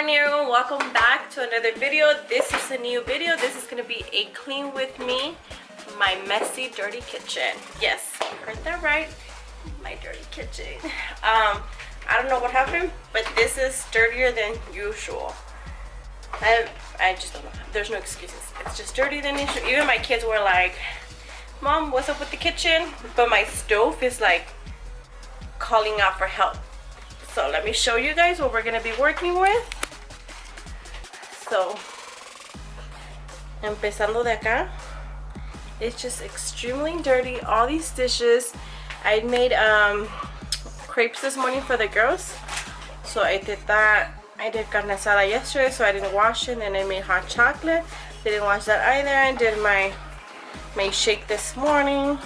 morning everyone, welcome back to another video. This is a new video. This is going to be a clean with me, my messy dirty kitchen. Yes, you heard that right, my dirty kitchen. I don't know what happened, but this is dirtier than usual. I just don't know, there's no excuses. It's just dirtier than usual. Even my kids were like, Mom, what's up with the kitchen? But my stove is like calling out for help. So let me show you guys what we're gonna be working with. So, empezando de acá, it's just extremely dirty. All these dishes, I made crepes this morning for the girls. So I did that. I did carne asada yesterday, so I didn't wash it. And then I made hot chocolate. Didn't wash that either. I did my shake this morning.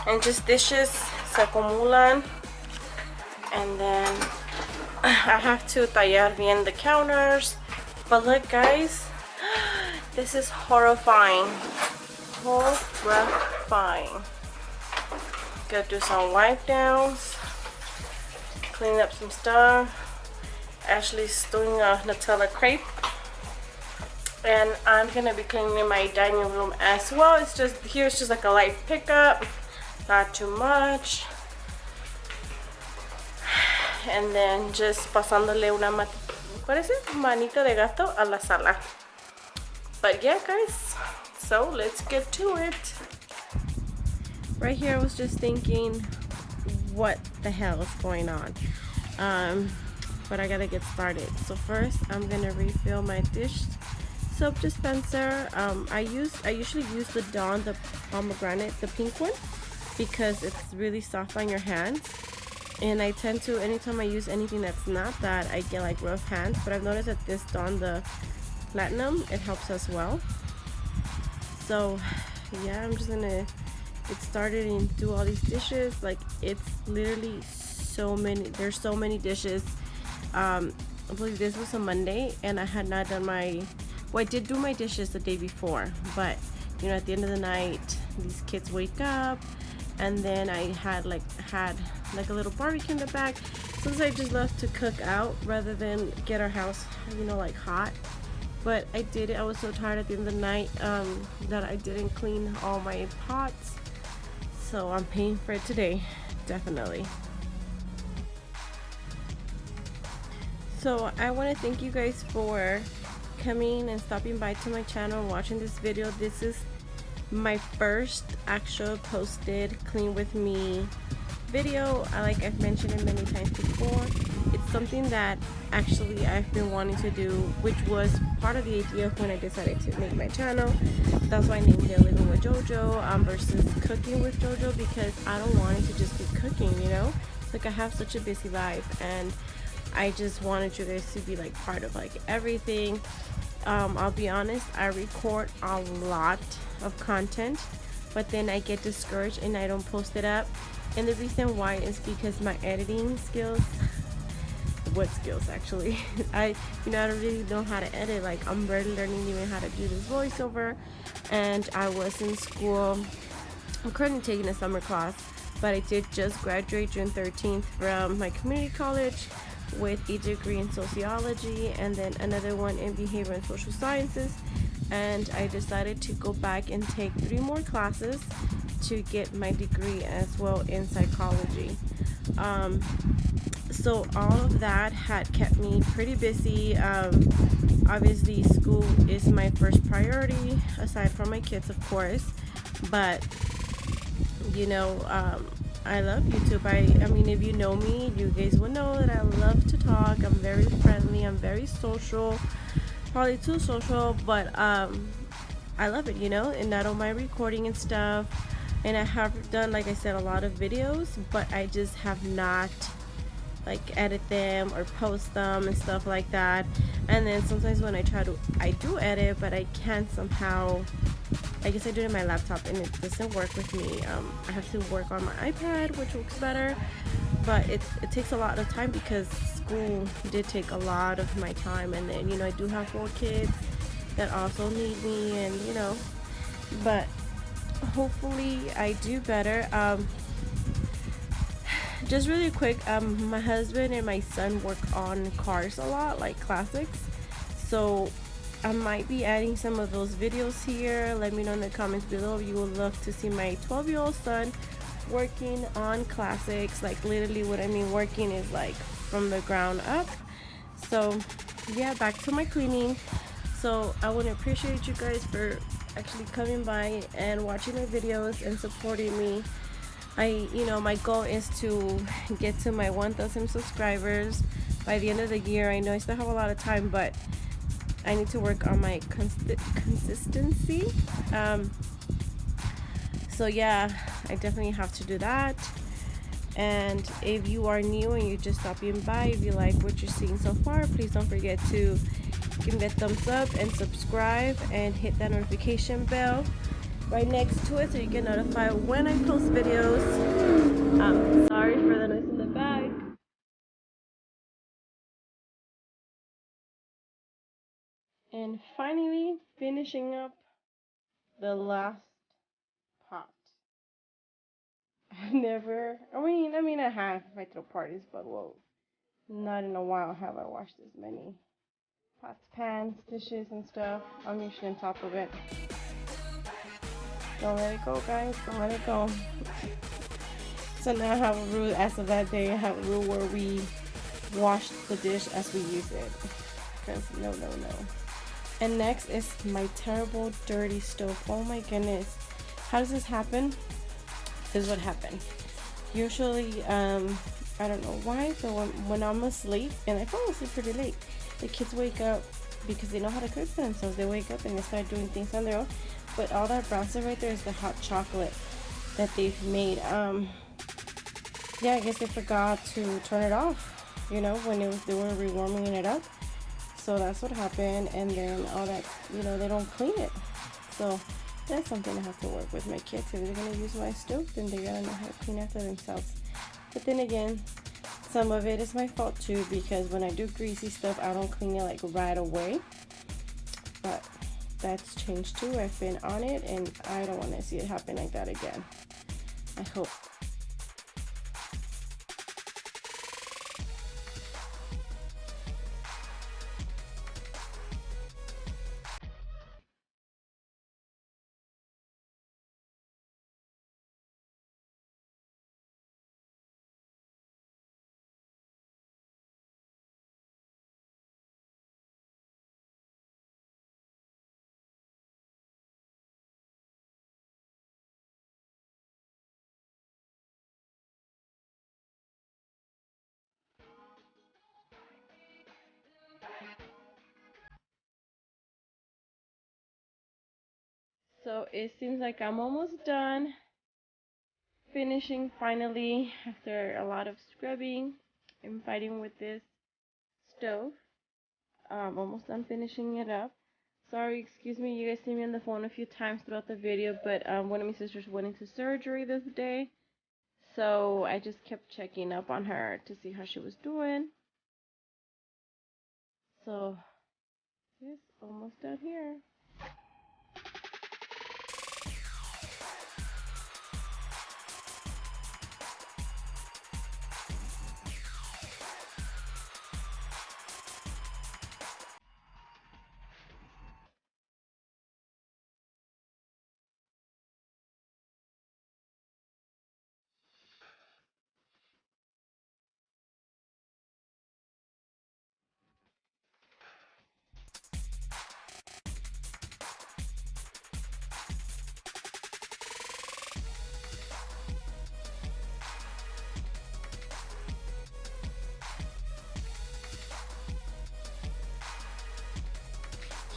And just dishes se acumulan. And then I have to tallar bien the counters. But look guys, this is horrifying. Horrifying. Gotta do some wipe downs, clean up some stuff. Ashley's doing a Nutella crepe. And I'm gonna be cleaning my dining room as well. It's just, here's just like a light pickup, not too much. And then just pasándole una manito de gato a la sala. But yeah guys, so let's get to it. Right here I was just thinking, what the hell is going on? But I gotta get started. So first I'm gonna refill my dish soap dispenser. I usually use the Dawn, the pomegranate, the pink one, because it's really soft on your hands. And I tend to, anytime I use anything that's not that, I get like rough hands. But I've noticed that this Dawn, the platinum, it helps as well. So yeah, I'm just gonna get started and do all these dishes. Like, it's literally so many, there's so many dishes. I believe this was a Monday and I had not done my, well, I did do my dishes the day before, but you know, at the end of the night these kids wake up. And then I had like a little barbecue in the back, since I just love to cook out rather than get our house, you know, like hot. But I did it. I was so tired at the end of the night that I didn't clean all my pots. So I'm paying for it today, definitely. So I want to thank you guys for coming and stopping by to my channel and watching this video. This is my first actual posted clean with me video. Like I've mentioned it many times before, it's something that actually I've been wanting to do, which was part of the idea of when I decided to make my channel. That's why I named it Living with JoJo versus Cooking with JoJo, because I don't want it to just be cooking, you know. Like, I have such a busy life and I just wanted you guys to be like part of like everything. I'll be honest, I record a lot of content, but then I get discouraged and I don't post it up. And the reason why is because my editing skills, what skills actually, I don't really know how to edit. Like, I'm barely learning even how to do this voiceover. And I was in school, I'm currently taking a summer class, but I did just graduate June 13th from my community college with a degree in sociology and then another one in behavior and social sciences. And I decided to go back and take 3 more classes to get my degree as well in psychology. So all of that had kept me pretty busy. Obviously school is my first priority, aside from my kids of course, but you know, I love YouTube. I mean, if you know me, you guys will know that I love to talk. I'm very friendly, I'm very social, probably too social, but I love it, you know. And I don't mind recording and stuff, and I have done, like I said, a lot of videos, but I just have not like edit them or post them and stuff like that. And then sometimes when I do edit, but I can't somehow, I guess I do it on my laptop and it doesn't work with me. I have to work on my iPad, which works better, but it takes a lot of time because school did take a lot of my time. And then, you know, I do have 4 kids that also need me, and you know, but hopefully I do better. just really quick, my husband and my son work on cars a lot, like classics, so I might be adding some of those videos here. Let me know in the comments below if you would love to see my 12-year-old son working on classics. Like literally what I mean working is like from the ground up. So yeah, back to my cleaning. So I want to appreciate you guys for actually coming by and watching my videos and supporting me. My goal is to get to my 1,000 subscribers by the end of the year. I know I still have a lot of time, but I need to work on my consistency. So yeah, I definitely have to do that. And if you are new and you just stopping by, if you like what you're seeing so far, please don't forget to give me a thumbs up and subscribe and hit that notification bell right next to it so you get notified when I post videos. Sorry for the noise in the back. And finally finishing up the last pot. I have if I throw parties, but whoa, not in a while have I washed this many pots, pans, dishes, and stuff. I'm usually on top of it. Don't let it go, guys. Don't let it go. So now I have a rule. As of that day, I have a rule where we wash the dish as we use it. Because no. And next is my terrible dirty stove. Oh my goodness. How does this happen? This is what happened. Usually, I don't know why, but when I'm asleep, and I fall asleep pretty late, the kids wake up because they know how to cook for themselves. They wake up and they start doing things on their own. But all that brown stuff right there is the hot chocolate that they've made. Yeah, I guess they forgot to turn it off, when they were rewarming it up. So that's what happened, and then all that, they don't clean it. So that's something I have to work with my kids. If they're gonna use my stove, then they gotta know how to clean after themselves. But then again, some of it is my fault too, because when I do greasy stuff, I don't clean it like right away. But that's changed too. I've been on it, and I don't want to see it happen like that again. I hope. So it seems like I'm almost done finishing finally after a lot of scrubbing and fighting with this stove. Almost done finishing it up. Sorry, excuse me, you guys see me on the phone a few times throughout the video, but one of my sisters went into surgery this day, so I just kept checking up on her to see how she was doing. So it's almost done here.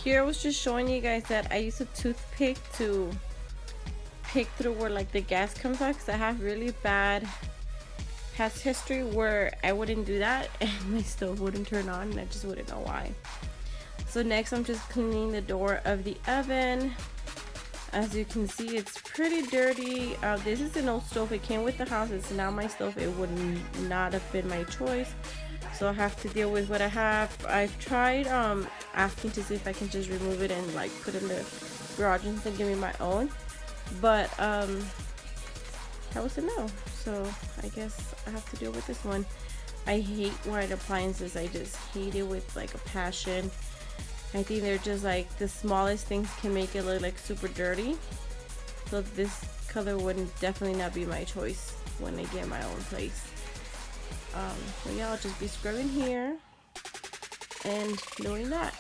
Here I was just showing you guys that I use a toothpick to pick through where like the gas comes out, because I have really bad past history where I wouldn't do that and my stove wouldn't turn on and I just wouldn't know why. So next I'm just cleaning the door of the oven. As you can see, it's pretty dirty. This is an old stove. It came with the house. It's not my stove. It would not have been my choice, so I have to deal with what I have. I've tried asking to see if I can just remove it and like put it in the garage and give me my own, but that was a no. So I guess I have to deal with this one. I hate white appliances. I just hate it with like a passion. I think they're just like the smallest things can make it look like super dirty. So this color would definitely not be my choice when I get my own place. So yeah, I'll just be scrubbing here and doing that.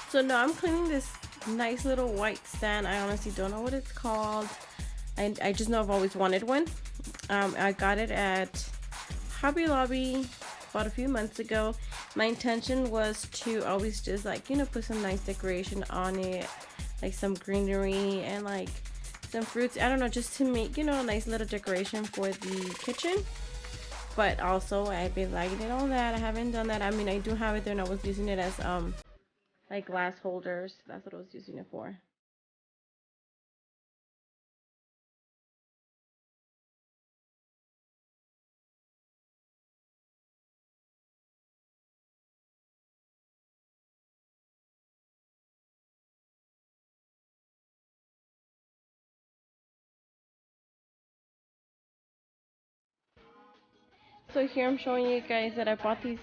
So now I'm cleaning this nice little white stand. I honestly don't know what it's called. I just know I've always wanted one. I got it at Hobby Lobby about a few months ago. My intention was to always just like, you know, put some nice decoration on it, like some greenery and like some fruits. I don't know, just to make, you know, a nice little decoration for the kitchen. But also I've been liking it on that. I haven't done that. I mean, I do have it there and I was using it as like glass holders. That's what I was using it for. So here I'm showing you guys that I bought these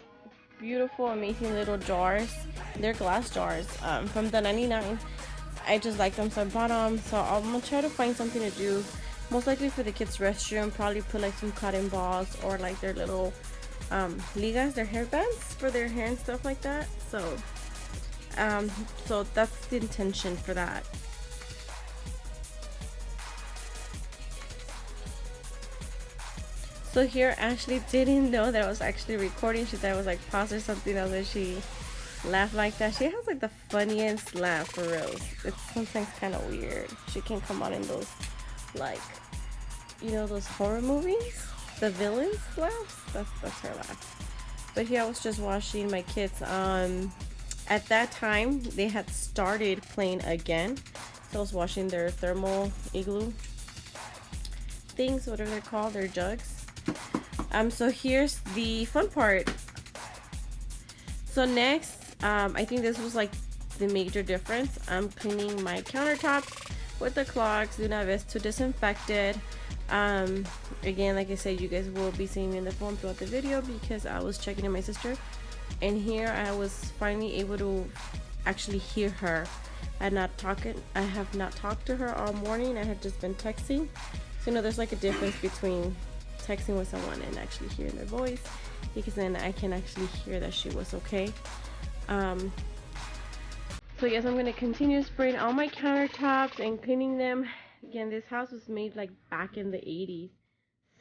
beautiful, amazing little jars. They're glass jars from the 99. I just like them, so I bought them. So I'm gonna try to find something to do. Most likely for the kids' restroom, probably put like some cotton balls or like their little ligas, their hairbands for their hair and stuff like that. So that's the intention for that. So here Ashley didn't know that I was actually recording. She thought I was like pause or something else, and she laughed like that. She has like the funniest laugh for reals. It's sometimes kind of weird. She can come on in those like, you know, those horror movies, the villains laughs. That's her laugh. But here I was just watching my kids. At that time they had started playing again, so I was watching their thermal igloo things, whatever they're called, their jugs. So here's the fun part. So next, I think this was like the major difference. I'm cleaning my countertops with the Clorox Luna Vest to disinfect it. Again, like I said, you guys will be seeing me in the phone throughout the video because I was checking in my sister, and here I was finally able to actually hear her. I have not talked to her all morning. I had just been texting. So you know, there's like a difference between texting with someone and actually hearing their voice, because then I can actually hear that she was okay. So yes, I'm gonna continue spraying all my countertops and cleaning them. Again, this house was made like back in the 80s.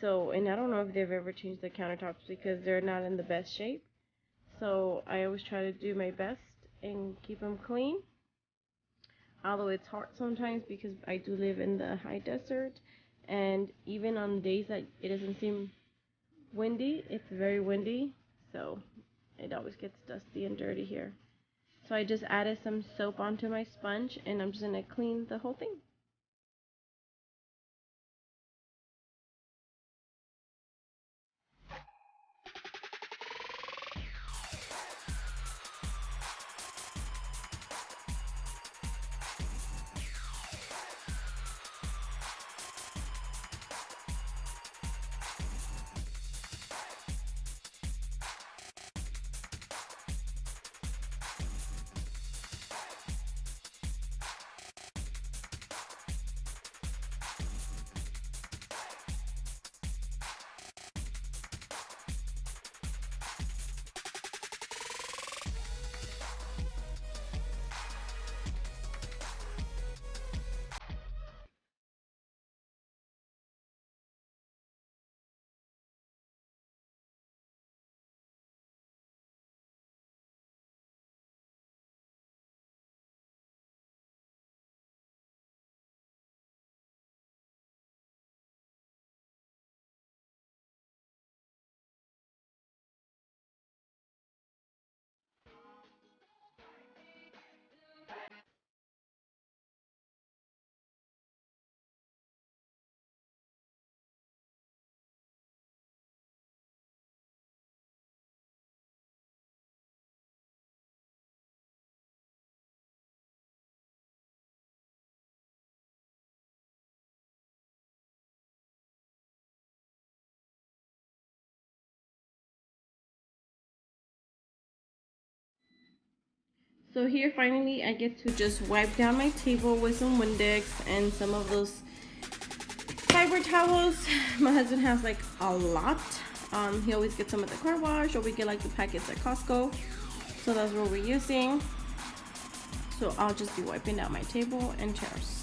So, and I don't know if they've ever changed the countertops because they're not in the best shape. So I always try to do my best and keep them clean. Although it's hard sometimes because I do live in the high desert, and even on days that it doesn't seem windy, it's very windy, so it always gets dusty and dirty here. So I just added some soap onto my sponge and I'm just gonna clean the whole thing. So here finally I get to just wipe down my table with some Windex and some of those fiber towels. My husband has like a lot. He always gets some at the car wash, or we get like the packets at Costco. So that's what we're using. So I'll just be wiping down my table and chairs.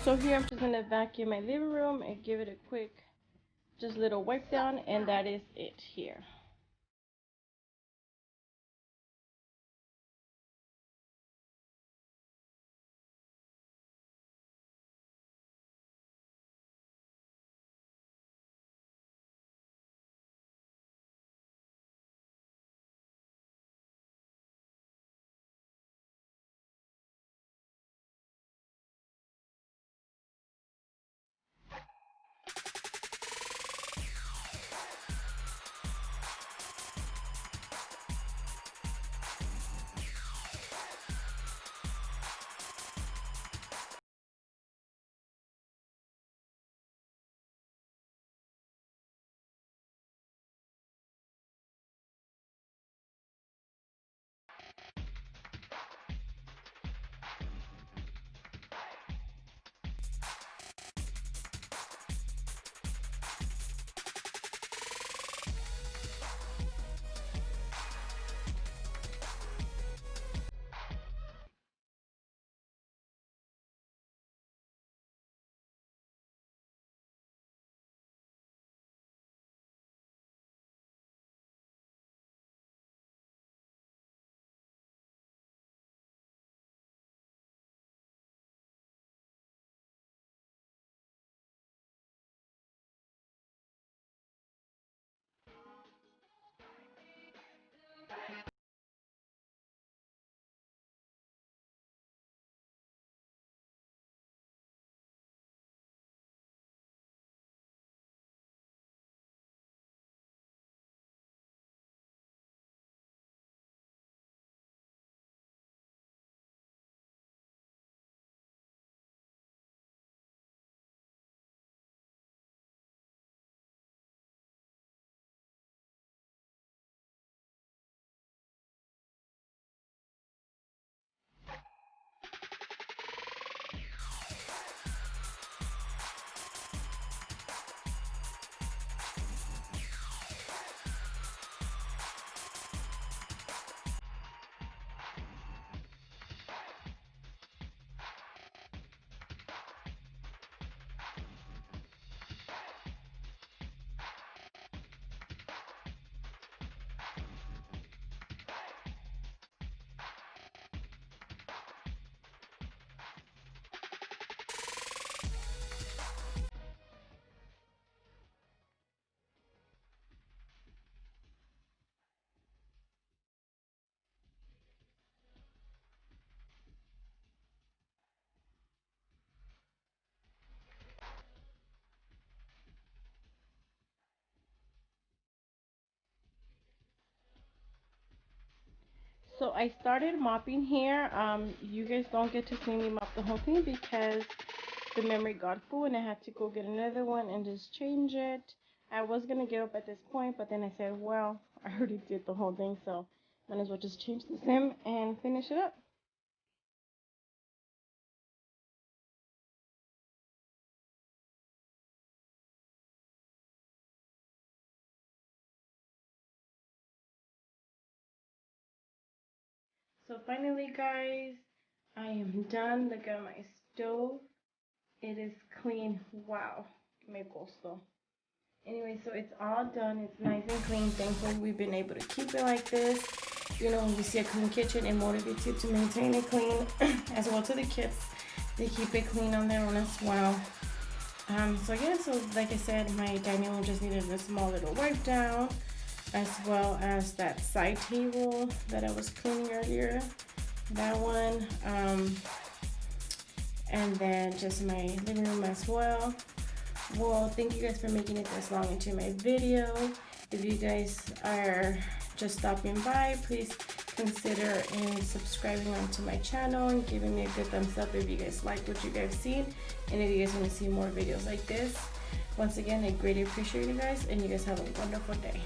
So here I'm just gonna vacuum my living room and give it a quick, just little wipe down, and that is it here. I started mopping here. You guys don't get to see me mop the whole thing because the memory got full and I had to go get another one and just change it. I was gonna give up at this point, but then I said, well, I already did the whole thing, so might as well just change the sim and finish it up. So finally, guys, I am done. Look at my stove. It is clean. Wow. Me gusto. Anyway, so it's all done. It's nice and clean. Thankfully, we've been able to keep it like this. You know, when you see a clean kitchen, it motivates you to maintain it clean. As well to the kids, they keep it clean on their own as well. So yeah, so like I said, my dining room just needed a small little wipe down, as well as that side table that I was cleaning earlier. That one. And then just my living room as well. Well, thank you guys for making it this long into my video. If you guys are just stopping by, please consider in subscribing onto my channel and giving me a good thumbs up if you guys like what you guys seen, and if you guys want to see more videos like this. Once again, I greatly appreciate you guys, and you guys have a wonderful day.